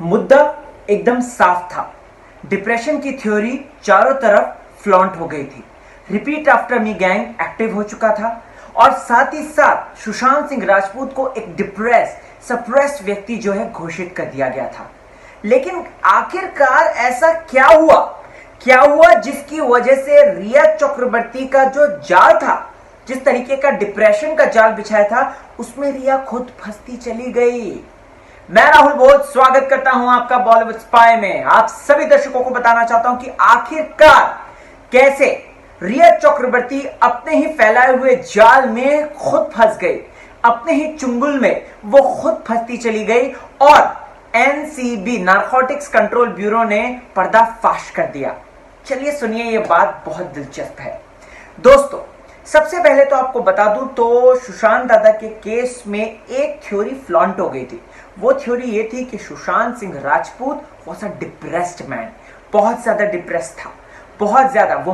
मुद्दा एकदम साफ था। डिप्रेशन की थ्योरी चारों तरफ फ्लॉन्ट हो गई थी। Repeat after me gang active हो चुका था और साथ ही साथ सुशांत सिंह राजपूत को एक डिप्रेस सप्रेस्ड व्यक्ति जो है घोषित कर दिया गया था। लेकिन आखिरकार ऐसा क्या हुआ जिसकी वजह से रिया चक्रवर्ती का जो जाल था, जिस तरीके का डिप्रेशन का जाल बिछाया था, उसमें रिया खुद फंसती चली गई। मैं राहुल बोध स्वागत करता हूं आपका बॉलीवुड स्पाई में। आप सभी दर्शकों को बताना चाहता हूं कि आखिरकार कैसे रिया चक्रवर्ती अपने ही फैलाए हुए जाल में खुद फंस गई, अपने ही चुंगल में वो खुद फंसती चली गई और एनसीबी नारकोटिक्स कंट्रोल ब्यूरो ने पर्दाफाश कर दिया। चलिए सुनिए, ये बात बहुत दिलचस्प है दोस्तों। सबसे पहले तो आपको बता दूं तो सुशांत दादा के केस में एक थ्योरी फ्लॉन्ट हो गई थी। वो थ्योरी ये थी कि Sushant Singh Rajput was a depressed man, बहुत ज्यादा डिप्रेस्ड था, बहुत ज्यादा। वो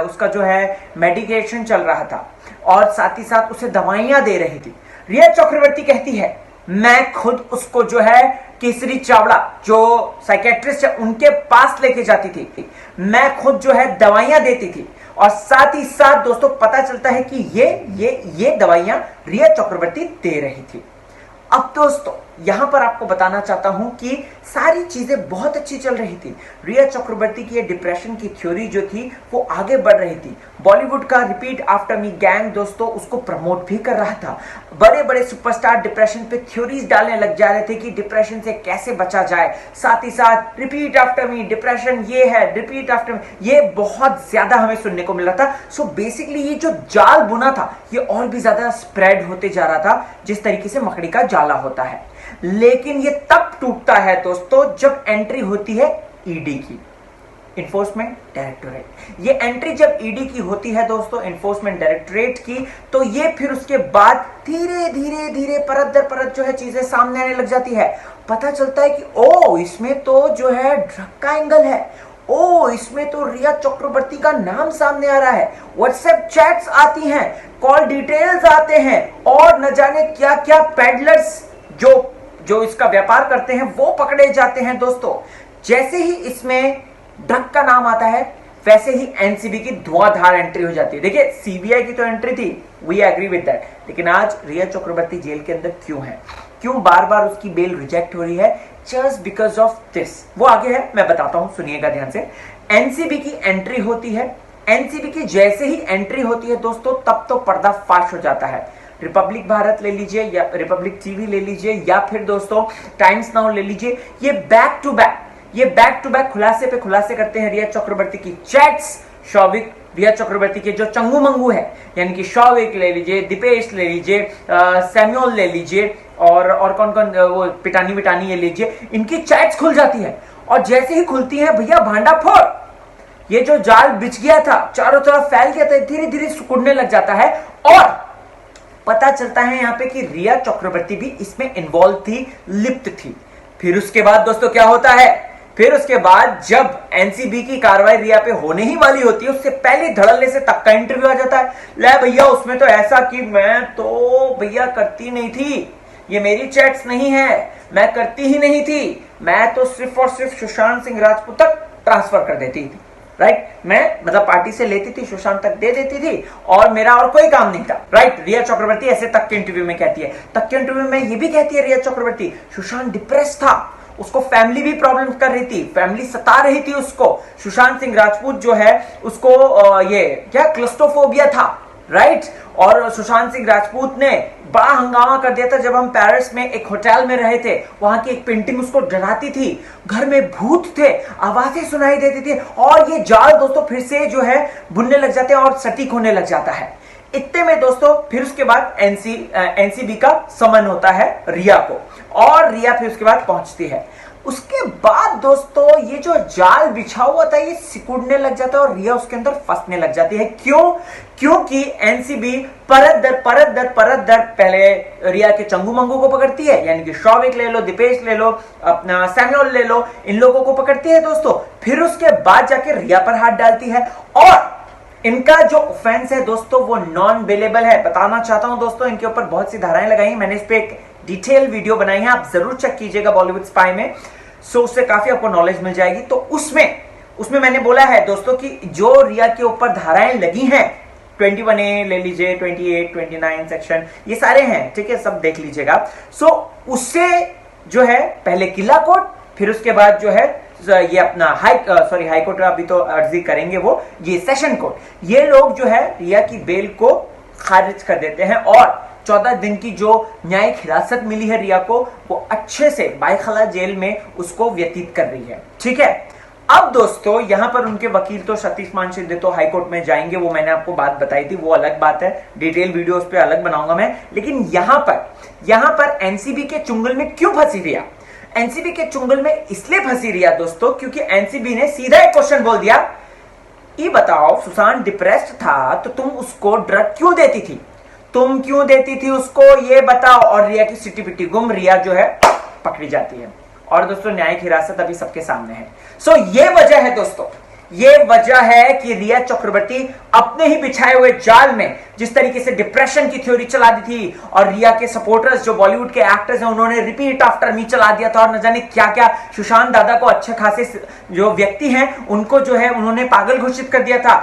उसका जो है मेडिकेशन चल रहा था और साथ ही साथ उसे दवाइयां दे रही थी। रिया चक्रवर्ती कहती है मैं खुद उसको जो है केसरी चावड़ा जो साइकेट्रिस्ट है उनके पास लेके जाती थी, मैं खुद जो है दवाइयां देती थी और साथ ही साथ दोस्तों पता चलता है कि ये दवाइयां रिया चक्रवर्ती दे रही थी। अब दोस्तों यहां पर आपको बताना चाहता हूं कि सारी चीजें बहुत अच्छी चल रही थी। रिया चक्रवर्ती की डिप्रेशन की थ्योरी जो थी वो आगे बढ़ रही थी। बॉलीवुड का रिपीट आफ्टर मी गैंग दोस्तों उसको प्रमोट भी कर रहा था। बड़े बड़े सुपरस्टार डिप्रेशन पे थ्योरीज डालने लग जा रहे थे कि डिप्रेशन से कैसे बचा जाए। साथ ही साथ रिपीट आफ्टर मी डिप्रेशन ये है, रिपीट आफ्टर मी, ये बहुत ज्यादा हमें सुनने को मिला था। सो बेसिकली ये जो जाल बुना था ये और भी ज्यादा स्प्रेड होते जा रहा था, जिस तरीके से मकड़ी का जाला होता है। लेकिन ये तब टूटता है दोस्तों जब एंट्री होती है ईडी की, इन्फोर्समेंट डायरेक्टोरेट। ये एंट्री जब ईडी की होती है दोस्तों, इन्फोर्समेंट डायरेक्टोरेट की, तो ये फिर उसके बाद धीरे धीरे धीरे परत दर परत जो है चीजें सामने आने लग जाती है। पता चलता है कि ओ इसमें तो जो है ड्रग का एंगल है, ओ इसमें तो रिया चक्रवर्ती का नाम सामने आ रहा है, व्हाट्सएप चैट्स आती हैं, कॉल डिटेल्स आते हैं और न जाने क्या क्या पेडलर्स जो इसका व्यापार करते हैं वो पकड़े जाते हैं दोस्तों। जैसे ही इसमें ड्रग का नाम आता है वैसे ही एनसीबी की धुआंधार एंट्री हो जाती है। देखिए सीबीआई की तो एंट्री थी, वी एग्री विद दैट, लेकिन आज रिया चक्रवर्ती जेल के अंदर क्यों है, क्यों बार बार उसकी बेल रिजेक्ट हो रही है, जस्ट बिकॉज ऑफ दिस। वो आगे है, मैं बताता हूं, सुनिएगा ध्यान से। एनसीबी की एंट्री होती है, एनसीबी की जैसे ही एंट्री होती है दोस्तों तब तो पर्दाफाश हो जाता है। रिपब्लिक भारत ले लीजिए या रिपब्लिक टीवी ले लीजिए या फिर दोस्तों टाइम्स नाउ ले लीजिए, ये बैक टू बैक खुलासे पे खुलासे करते हैं रिया चक्रवर्ती की चैट्स। शौविक रिया चक्रवर्ती के जो चंगू मंगू है, यानी कि शौविक ले लीजिए, दीपेश ले लीजिए, सैम्यूल ले लीजिए और कौन कौन वो पिटानी ये लीजिए, इनकी चैट्स खुल जाती है और जैसे ही खुलती है भैया भांडा फोड़, ये जो जाल बिछ गया था चारों तरफ फैल गया था धीरे धीरे सिकुड़ने लग जाता है और पता चलता है यहां पे कि रिया चक्रवर्ती भी इसमें इन्वॉल्व थी, लिप्त थी। फिर उसके बाद दोस्तों क्या होता है, फिर उसके बाद जब एनसीबी की कार्रवाई रिया पे होने ही वाली होती है उससे पहले धड़ल्ले से तक का इंटरव्यू आ जाता है। ले भैया उसमें तो ऐसा कि मैं तो भैया करती नहीं थी, ये मेरी चैट्स नहीं है, मैं करती ही नहीं थी, मैं तो सिर्फ और सिर्फ सुशांत सिंह राजपूत तक ट्रांसफर कर देती थी, राइट मैं मतलब पार्टी से लेती थी, सुशांत तक दे देती थी और मेरा और कोई काम नहीं था, राइट। रिया चक्रवर्ती ऐसे तक के इंटरव्यू में कहती है। तक के इंटरव्यू में ये भी कहती है रिया चक्रवर्ती सुशांत डिप्रेस था, उसको फैमिली भी प्रॉब्लम कर रही थी, फैमिली सता रही थी उसको। सुशांत सिंह राजपूत जो है उसको ये क्या क्लस्ट्रोफोबिया था, राइट। और सुशांत सिंह राजपूत ने बड़ा हंगामा कर दिया था जब हम पेरिस में एक होटल में रहे थे, वहां की एक पेंटिंग उसको डराती थी, घर में भूत थे, आवाजें सुनाई देती थी और ये जाल दोस्तों फिर से जो है बुनने लग जाते हैं और सटीक होने लग जाता है। इतने में दोस्तों फिर उसके बाद एनसीबी का समन होता है रिया को और रिया फिर उसके बाद पहुंचती है। उसके बाद दोस्तों ये जो जाल बिछा हुआ था ये सिकुड़ने लग जाता है और रिया उसके अंदर फंसने लग जाती है। क्यों? क्योंकि एनसीबी परत दर पहले रिया के चंगू मंगू को पकड़ती है, यानी कि शौविक ले लो, दीपेश ले लो, अपना सैम्यूल ले लो, इन लोगों को पकड़ती है दोस्तों। फिर उसके बाद जाके रिया पर हाथ डालती है और इनका जो ऑफेंस है दोस्तों वो नॉन बेलेबल है। बताना चाहता हूं दोस्तों, इनके ऊपर बहुत सी धाराएं लगाई, मैंने इस पे एक डिटेल वीडियो बनाई है, आप जरूर चेक कीजिएगा बॉलीवुड स्पाई में। सो उससे काफी आपको नॉलेज मिल जाएगी। तो उसमें मैंने बोला है दोस्तों कि जो रिया के ऊपर धाराएं लगी हैं, 21A ले लीजिए, 28, 29 सेक्शन, ये सारे हैं, ठीक है, सब देख लीजिएगा। सो उससे जो है पहले किला कोर्ट, फिर उसके बाद जो है ये अपना हाई कोर्ट, अभी तो अर्जी करेंगे वो, ये सेशन कोर्ट, ये लोग जो है रिया की बेल को खारिज कर देते हैं और 14 दिन की जो न्यायिक हिरासत मिली है रिया को, वो अच्छे से बायखला जेल में उसको व्यतीत कर रही है, ठीक है। अब दोस्तों यहां पर उनके वकील तो सतीश मान शिंदे तो हाईकोर्ट में जाएंगे, वो मैंने आपको बात बताई थी, वो अलग बात है, डिटेल वीडियो उस पर अलग बनाऊंगा मैं। लेकिन यहां पर एनसीबी के चुंगल में क्यों फंसी रिया? एनसीबी के चुंगल में इसलिए फंसी रिया दोस्तों क्योंकि एनसीबी ने सीधा एक क्वेश्चन बोल दिया, ये बताओ सुशांत डिप्रेस्ड था तो तुम उसको ड्रग क्यों देती थी? तुम क्यों देती थी उसको, ये बताओ। और रिया की सिटी पिटी गुम, रिया जो है पकड़ी जाती है। और दोस्तों न्यायिक हिरासत अभी सबके सामने है। सो ये वजह है दोस्तों, ये वजह है कि रिया चक्रवर्ती अपने ही बिछाए हुए जाल में जिस तरीके से डिप्रेशन की थ्योरी चला दी थी, और रिया के सपोर्टर्स जो बॉलीवुड के एक्टर्स हैं उन्होंने रिपीट आफ्टर मी चला दिया था, और न जाने क्या क्या, सुशांत दादा को अच्छे खासे जो व्यक्ति हैं उनको जो है उन्होंने पागल घोषित कर दिया था।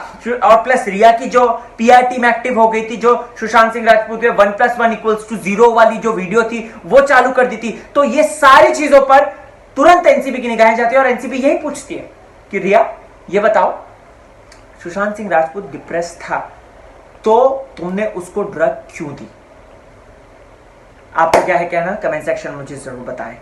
और प्लस रिया की जो पीआर टीम एक्टिव हो गई थी, जो सुशांत सिंह राजपूत के 1+1=0 वाली जो वीडियो थी वो चालू कर दी थी। तो ये सारी चीजों पर तुरंत एनसीबी की निगाहें जाती है और एनसीबी यही पूछती है कि रिया ये बताओ सुशांत सिंह राजपूत डिप्रेस था तो तुमने उसको ड्रग क्यों दी? आपको क्या है कहना, कमेंट सेक्शन में मुझे जरूर बताएं।